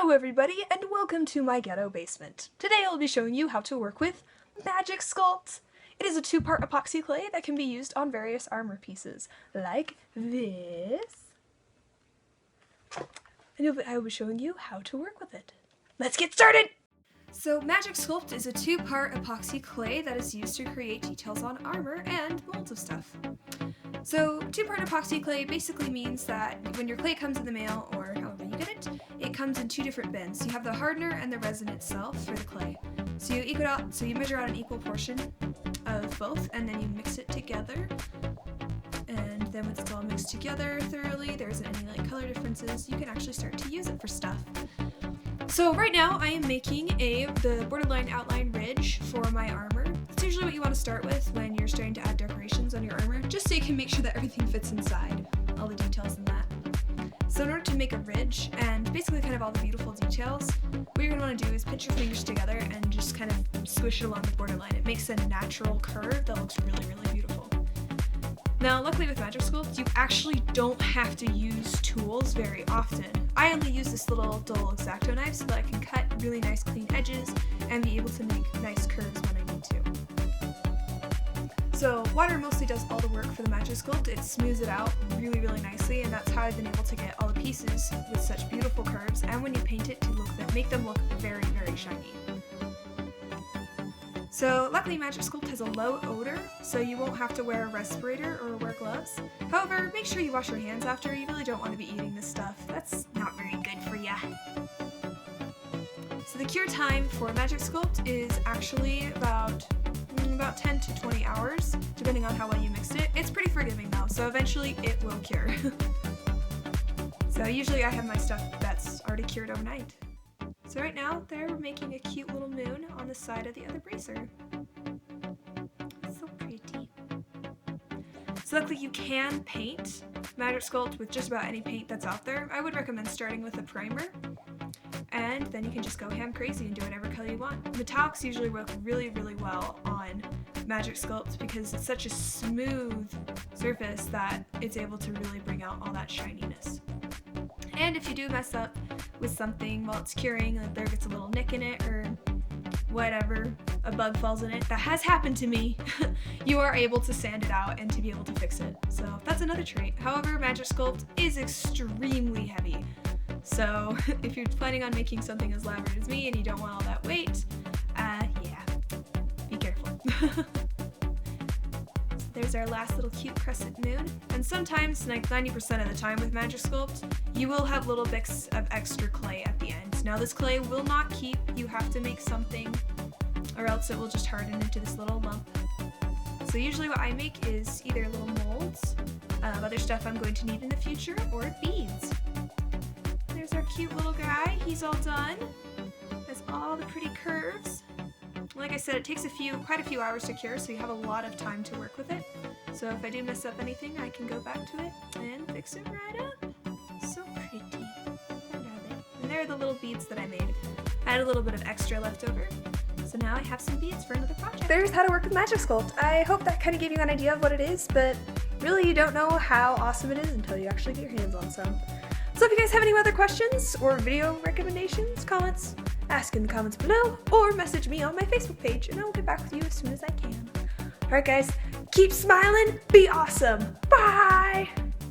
Hello everybody, and welcome to my ghetto basement. Today I'll be showing you how to work with Magic Sculpt. It is a two-part epoxy clay that can be used on various armor pieces, like this. And I will be showing you how to work with it. Let's get started! So Magic Sculpt is a two-part epoxy clay that is used to create details on armor and molds of stuff. So two-part epoxy clay basically means that when your clay comes in the mail, or however you get it, it comes in two different bins. You have the hardener and the resin itself for the clay. So you measure out an equal portion of both, and then you mix it together. And then once it's all mixed together thoroughly, there isn't any color differences, you can actually start to use it for stuff. So right now I am making the borderline outline ridge for my armor. That's usually what you want to start with when you're starting to add decorations on your armor, just so you can make sure that everything fits inside, all the details in that. So in order to make a ridge, and basically kind of all the beautiful details, what you're going to want to do is pinch your fingers together and just kind of squish it along the borderline. It makes a natural curve that looks really, really beautiful. Now, luckily with Magic Sculpt, you actually don't have to use tools very often. I only use this little dull X-Acto knife so that I can cut really nice clean edges and be able to make nice curves when I need to. So water mostly does all the work for the Magic Sculpt. It smooths it out really, really nicely, and that's how I've been able to get all the pieces with such beautiful curves, and when you paint it, to make them look very, very shiny. So luckily Magic Sculpt has a low odor, so you won't have to wear a respirator or wear gloves. However, make sure you wash your hands after. You really don't want to be eating this stuff. That's not very good for ya. So the cure time for Magic Sculpt is actually about 10 to 20 hours, depending on how well you mixed it. It's pretty forgiving though, so eventually it will cure. So usually I have my stuff that's already cured overnight. So right now, we're making a cute little moon on the side of the other bracer. So pretty. So luckily you can paint Magic Sculpt with just about any paint that's out there. I would recommend starting with a primer, and then you can just go ham crazy and do whatever color you want. Metallics usually work really, really well on Magic Sculpt because it's such a smooth surface that it's able to really bring out all that shininess. And if you do mess up with something while it's curing, like there gets a little nick in it or whatever, a bug falls in it, that has happened to me, you are able to sand it out and to be able to fix it. So that's another trait. However, Magic Sculpt is extremely heavy. So if you're planning on making something as elaborate as me and you don't want all that weight, yeah, be careful. There's our last little cute crescent moon, and sometimes, like 90% of the time with Magic Sculpt, you will have little bits of extra clay at the end. Now this clay will not keep, you have to make something, or else it will just harden into this little lump. So usually what I make is either little molds of other stuff I'm going to need in the future, or beads. There's our cute little guy, he's all done. Has all the pretty curves. Like I said, it takes quite a few hours to cure, so you have a lot of time to work with it. So if I do mess up anything, I can go back to it and fix it right up. So pretty. I love it. And there are the little beads that I made. I had a little bit of extra left over, so now I have some beads for another project. There's how to work with Magic Sculpt. I hope that kind of gave you an idea of what it is, but really you don't know how awesome it is until you actually get your hands on some. So if you guys have any other questions or video recommendations, comments, ask in the comments below, or message me on my Facebook page, and I will get back with you as soon as I can. Alright guys, keep smiling, be awesome, bye!